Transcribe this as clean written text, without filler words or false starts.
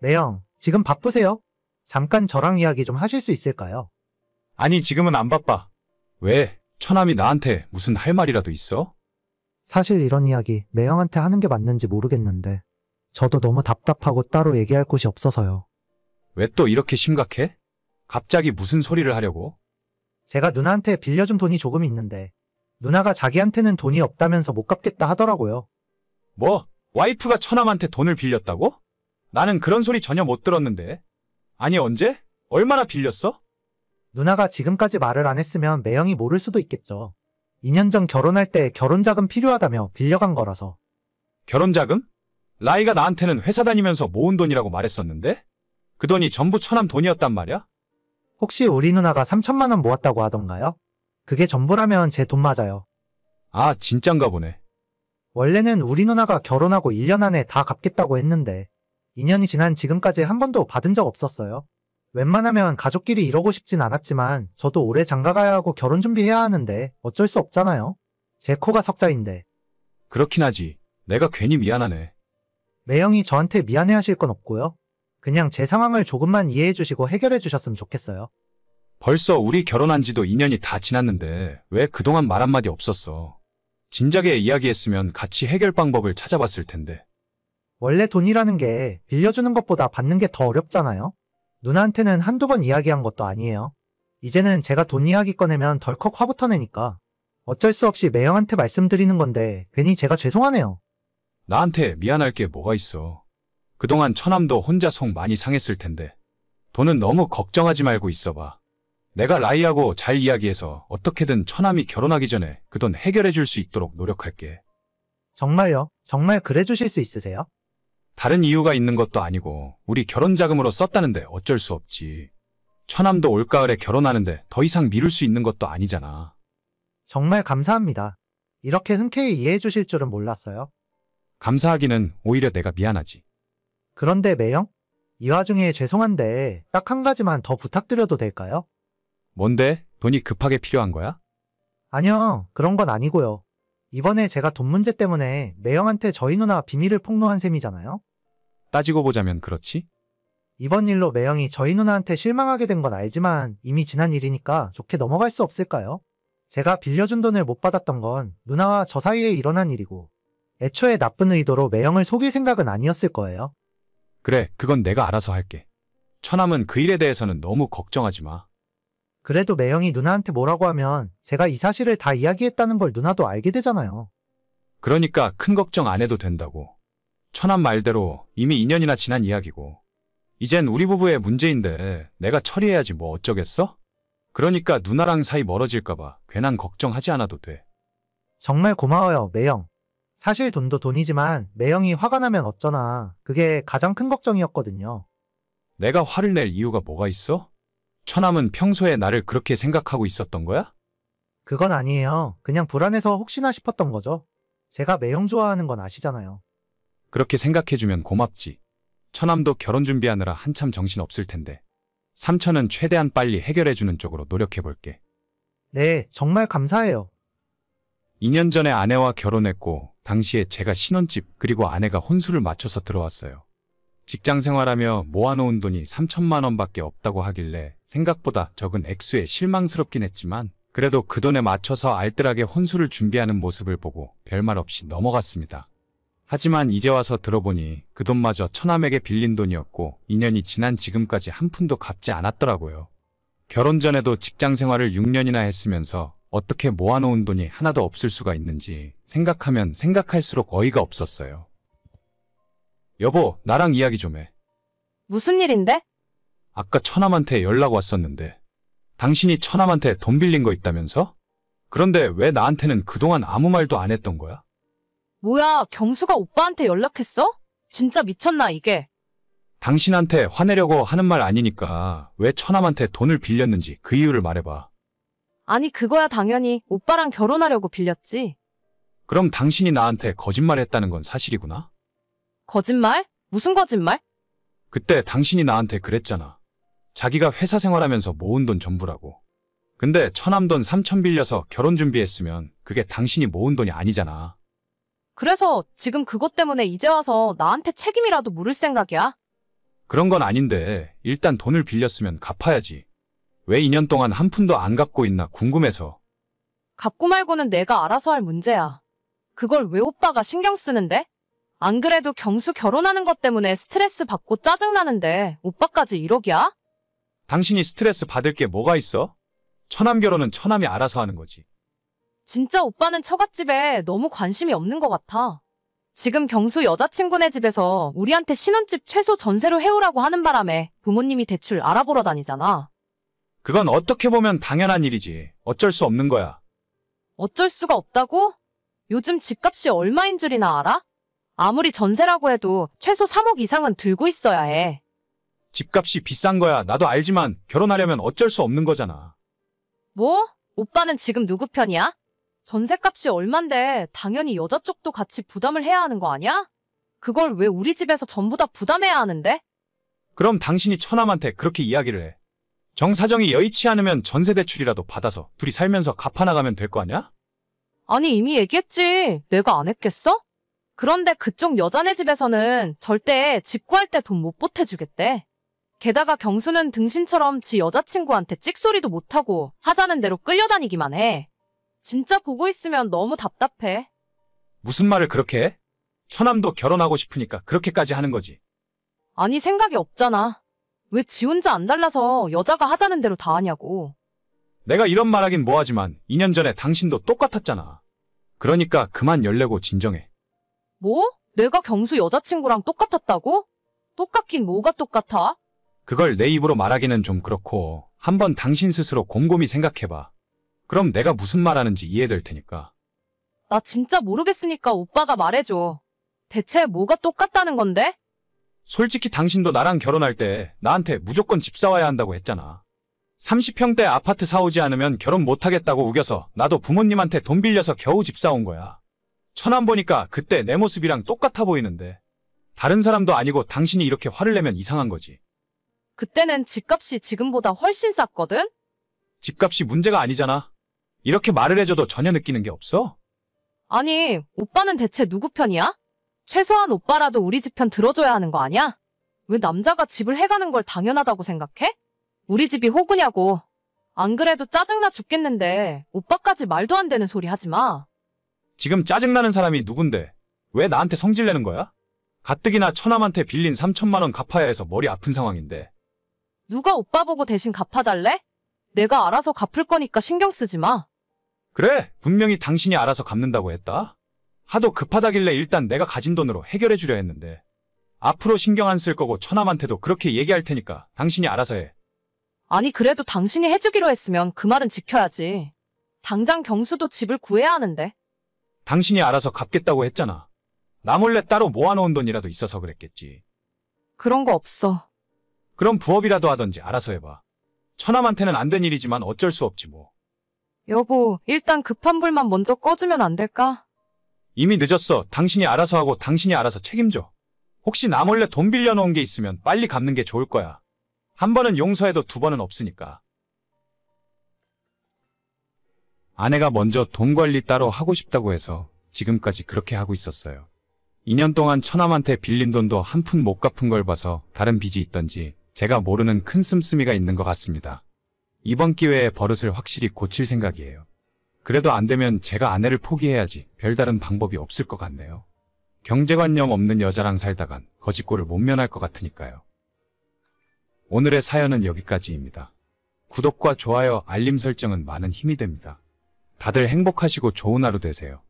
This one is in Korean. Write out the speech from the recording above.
매형, 지금 바쁘세요? 잠깐 저랑 이야기 좀 하실 수 있을까요? 아니, 지금은 안 바빠. 왜? 처남이 나한테 무슨 할 말이라도 있어? 사실 이런 이야기 매형한테 하는 게 맞는지 모르겠는데 저도 너무 답답하고 따로 얘기할 곳이 없어서요. 왜 또 이렇게 심각해? 갑자기 무슨 소리를 하려고? 제가 누나한테 빌려준 돈이 조금 있는데 누나가 자기한테는 돈이 없다면서 못 갚겠다 하더라고요. 뭐? 와이프가 처남한테 돈을 빌렸다고? 나는 그런 소리 전혀 못 들었는데. 아니, 언제? 얼마나 빌렸어? 누나가 지금까지 말을 안 했으면 매형이 모를 수도 있겠죠. 2년 전 결혼할 때 결혼자금 필요하다며 빌려간 거라서. 결혼자금? 라이가 나한테는 회사 다니면서 모은 돈이라고 말했었는데? 그 돈이 전부 처남 돈이었단 말이야? 혹시 우리 누나가 3천만 원 모았다고 하던가요? 그게 전부라면 제 돈 맞아요. 아, 진짠가 보네. 원래는 우리 누나가 결혼하고 1년 안에 다 갚겠다고 했는데 2년이 지난 지금까지 한 번도 받은 적 없었어요. 웬만하면 가족끼리 이러고 싶진 않았지만 저도 올해 장가가야 하고 결혼 준비해야 하는데 어쩔 수 없잖아요. 제 코가 석자인데. 그렇긴 하지. 내가 괜히 미안하네. 매형이 저한테 미안해 하실 건 없고요. 그냥 제 상황을 조금만 이해해 주시고 해결해 주셨으면 좋겠어요. 벌써 우리 결혼한 지도 2년이 다 지났는데 왜 그동안 말 한마디 없었어? 진작에 이야기했으면 같이 해결 방법을 찾아봤을 텐데. 원래 돈이라는 게 빌려주는 것보다 받는 게 더 어렵잖아요. 누나한테는 한두 번 이야기한 것도 아니에요. 이제는 제가 돈 이야기 꺼내면 덜컥 화부터 내니까 어쩔 수 없이 매형한테 말씀드리는 건데 괜히 제가 죄송하네요. 나한테 미안할 게 뭐가 있어. 그동안 처남도 혼자 속 많이 상했을 텐데. 돈은 너무 걱정하지 말고 있어봐. 내가 라이하고 잘 이야기해서 어떻게든 처남이 결혼하기 전에 그 돈 해결해 줄 수 있도록 노력할게. 정말요? 정말 그래 주실 수 있으세요? 다른 이유가 있는 것도 아니고 우리 결혼 자금으로 썼다는데 어쩔 수 없지. 처남도 올가을에 결혼하는데 더 이상 미룰 수 있는 것도 아니잖아. 정말 감사합니다. 이렇게 흔쾌히 이해해 주실 줄은 몰랐어요. 감사하기는 오히려 내가 미안하지. 그런데 매형? 이 와중에 죄송한데 딱 한 가지만 더 부탁드려도 될까요? 뭔데? 돈이 급하게 필요한 거야? 아니요, 그런 건 아니고요. 이번에 제가 돈 문제 때문에 매형한테 저희 누나 비밀을 폭로한 셈이잖아요? 따지고 보자면 그렇지? 이번 일로 매형이 저희 누나한테 실망하게 된 건 알지만 이미 지난 일이니까 좋게 넘어갈 수 없을까요? 제가 빌려준 돈을 못 받았던 건 누나와 저 사이에 일어난 일이고 애초에 나쁜 의도로 매형을 속일 생각은 아니었을 거예요. 그래, 그건 내가 알아서 할게. 처남은 그 일에 대해서는 너무 걱정하지 마. 그래도 매형이 누나한테 뭐라고 하면 제가 이 사실을 다 이야기했다는 걸 누나도 알게 되잖아요. 그러니까 큰 걱정 안 해도 된다고. 처남 말대로 이미 2년이나 지난 이야기고. 이젠 우리 부부의 문제인데 내가 처리해야지 뭐 어쩌겠어? 그러니까 누나랑 사이 멀어질까봐 괜한 걱정하지 않아도 돼. 정말 고마워요, 매형. 사실 돈도 돈이지만 매형이 화가 나면 어쩌나 그게 가장 큰 걱정이었거든요. 내가 화를 낼 이유가 뭐가 있어? 처남은 평소에 나를 그렇게 생각하고 있었던 거야? 그건 아니에요. 그냥 불안해서 혹시나 싶었던 거죠. 제가 매형 좋아하는 건 아시잖아요. 그렇게 생각해주면 고맙지. 처남도 결혼 준비하느라 한참 정신 없을 텐데. 삼촌은 최대한 빨리 해결해주는 쪽으로 노력해볼게. 네, 정말 감사해요. 2년 전에 아내와 결혼했고 당시에 제가 신혼집 그리고 아내가 혼수를 맞춰서 들어왔어요. 직장 생활하며 모아놓은 돈이 3천만 원밖에 없다고 하길래 생각보다 적은 액수에 실망스럽긴 했지만 그래도 그 돈에 맞춰서 알뜰하게 혼수를 준비하는 모습을 보고 별말 없이 넘어갔습니다. 하지만 이제 와서 들어보니 그 돈마저 처남에게 빌린 돈이었고 2년이 지난 지금까지 한 푼도 갚지 않았더라고요. 결혼 전에도 직장 생활을 6년이나 했으면서 어떻게 모아놓은 돈이 하나도 없을 수가 있는지 생각하면 생각할수록 어이가 없었어요. 여보, 나랑 이야기 좀 해. 무슨 일인데? 아까 처남한테 연락 왔었는데 당신이 처남한테 돈 빌린 거 있다면서? 그런데 왜 나한테는 그동안 아무 말도 안 했던 거야? 뭐야, 경수가 오빠한테 연락했어? 진짜 미쳤나, 이게? 당신한테 화내려고 하는 말 아니니까 왜 처남한테 돈을 빌렸는지 그 이유를 말해봐. 아니, 그거야 당연히 오빠랑 결혼하려고 빌렸지. 그럼 당신이 나한테 거짓말했다는 건 사실이구나? 거짓말? 무슨 거짓말? 그때 당신이 나한테 그랬잖아. 자기가 회사 생활하면서 모은 돈 전부라고. 근데 처남 돈 3천 빌려서 결혼 준비했으면 그게 당신이 모은 돈이 아니잖아. 그래서 지금 그것 때문에 이제 와서 나한테 책임이라도 물을 생각이야? 그런 건 아닌데 일단 돈을 빌렸으면 갚아야지. 왜 2년 동안 한 푼도 안 갚고 있나 궁금해서. 갚고 말고는 내가 알아서 할 문제야. 그걸 왜 오빠가 신경 쓰는데? 안 그래도 경수 결혼하는 것 때문에 스트레스 받고 짜증나는데 오빠까지 1억이야? 당신이 스트레스 받을 게 뭐가 있어? 처남 결혼은 처남이 알아서 하는 거지. 진짜 오빠는 처갓집에 너무 관심이 없는 것 같아. 지금 경수 여자친구네 집에서 우리한테 신혼집 최소 전세로 해오라고 하는 바람에 부모님이 대출 알아보러 다니잖아. 그건 어떻게 보면 당연한 일이지. 어쩔 수 없는 거야. 어쩔 수가 없다고? 요즘 집값이 얼마인 줄이나 알아? 아무리 전세라고 해도 최소 3억 이상은 들고 있어야 해. 집값이 비싼 거야. 나도 알지만 결혼하려면 어쩔 수 없는 거잖아. 뭐? 오빠는 지금 누구 편이야? 전세값이 얼만데 당연히 여자 쪽도 같이 부담을 해야 하는 거 아니야? 그걸 왜 우리 집에서 전부 다 부담해야 하는데? 그럼 당신이 처남한테 그렇게 이야기를 해. 정사정이 여의치 않으면 전세 대출이라도 받아서 둘이 살면서 갚아나가면 될 거 아니야? 아니 이미 얘기했지. 내가 안 했겠어? 그런데 그쪽 여자네 집에서는 절대 집 구할 때 돈 못 보태주겠대. 게다가 경수는 등신처럼 지 여자친구한테 찍소리도 못하고 하자는 대로 끌려다니기만 해. 진짜 보고 있으면 너무 답답해. 무슨 말을 그렇게 해? 처남도 결혼하고 싶으니까 그렇게까지 하는 거지. 아니 생각이 없잖아. 왜 지 혼자 안 달라서 여자가 하자는 대로 다 하냐고. 내가 이런 말하긴 뭐하지만 2년 전에 당신도 똑같았잖아. 그러니까 그만 열내고 진정해. 뭐? 내가 경수 여자친구랑 똑같았다고? 똑같긴 뭐가 똑같아? 그걸 내 입으로 말하기는 좀 그렇고 한번 당신 스스로 곰곰이 생각해봐. 그럼 내가 무슨 말하는지 이해될 테니까. 나 진짜 모르겠으니까 오빠가 말해줘. 대체 뭐가 똑같다는 건데? 솔직히 당신도 나랑 결혼할 때 나한테 무조건 집 사와야 한다고 했잖아. 30평대 아파트 사오지 않으면 결혼 못하겠다고 우겨서 나도 부모님한테 돈 빌려서 겨우 집 사온 거야. 처남 보니까 그때 내 모습이랑 똑같아 보이는데 다른 사람도 아니고 당신이 이렇게 화를 내면 이상한 거지. 그때는 집값이 지금보다 훨씬 쌌거든? 집값이 문제가 아니잖아. 이렇게 말을 해줘도 전혀 느끼는 게 없어? 아니, 오빠는 대체 누구 편이야? 최소한 오빠라도 우리 집 편 들어줘야 하는 거 아니야? 왜 남자가 집을 해가는 걸 당연하다고 생각해? 우리 집이 호구냐고. 안 그래도 짜증나 죽겠는데 오빠까지 말도 안 되는 소리 하지 마. 지금 짜증나는 사람이 누군데? 왜 나한테 성질내는 거야? 가뜩이나 처남한테 빌린 3천만 원 갚아야 해서 머리 아픈 상황인데. 누가 오빠 보고 대신 갚아달래? 내가 알아서 갚을 거니까 신경 쓰지 마. 그래, 분명히 당신이 알아서 갚는다고 했다. 하도 급하다길래 일단 내가 가진 돈으로 해결해 주려 했는데 앞으로 신경 안 쓸 거고 처남한테도 그렇게 얘기할 테니까 당신이 알아서 해. 아니 그래도 당신이 해주기로 했으면 그 말은 지켜야지. 당장 경수도 집을 구해야 하는데. 당신이 알아서 갚겠다고 했잖아. 나 몰래 따로 모아놓은 돈이라도 있어서 그랬겠지. 그런 거 없어. 그럼 부업이라도 하던지 알아서 해봐. 처남한테는 안 된 일이지만 어쩔 수 없지 뭐. 여보, 일단 급한 불만 먼저 꺼주면 안 될까? 이미 늦었어. 당신이 알아서 하고 당신이 알아서 책임져. 혹시 나 몰래 돈 빌려놓은 게 있으면 빨리 갚는 게 좋을 거야. 한 번은 용서해도 두 번은 없으니까. 아내가 먼저 돈 관리 따로 하고 싶다고 해서 지금까지 그렇게 하고 있었어요. 2년 동안 처남한테 빌린 돈도 한 푼 못 갚은 걸 봐서 다른 빚이 있던지 제가 모르는 큰 씀씀이가 있는 것 같습니다. 이번 기회에 버릇을 확실히 고칠 생각이에요. 그래도 안 되면 제가 아내를 포기해야지 별다른 방법이 없을 것 같네요. 경제관념 없는 여자랑 살다간 거짓골을 못 면할 것 같으니까요. 오늘의 사연은 여기까지입니다. 구독과 좋아요, 알림 설정은 많은 힘이 됩니다. 다들 행복하시고 좋은 하루 되세요.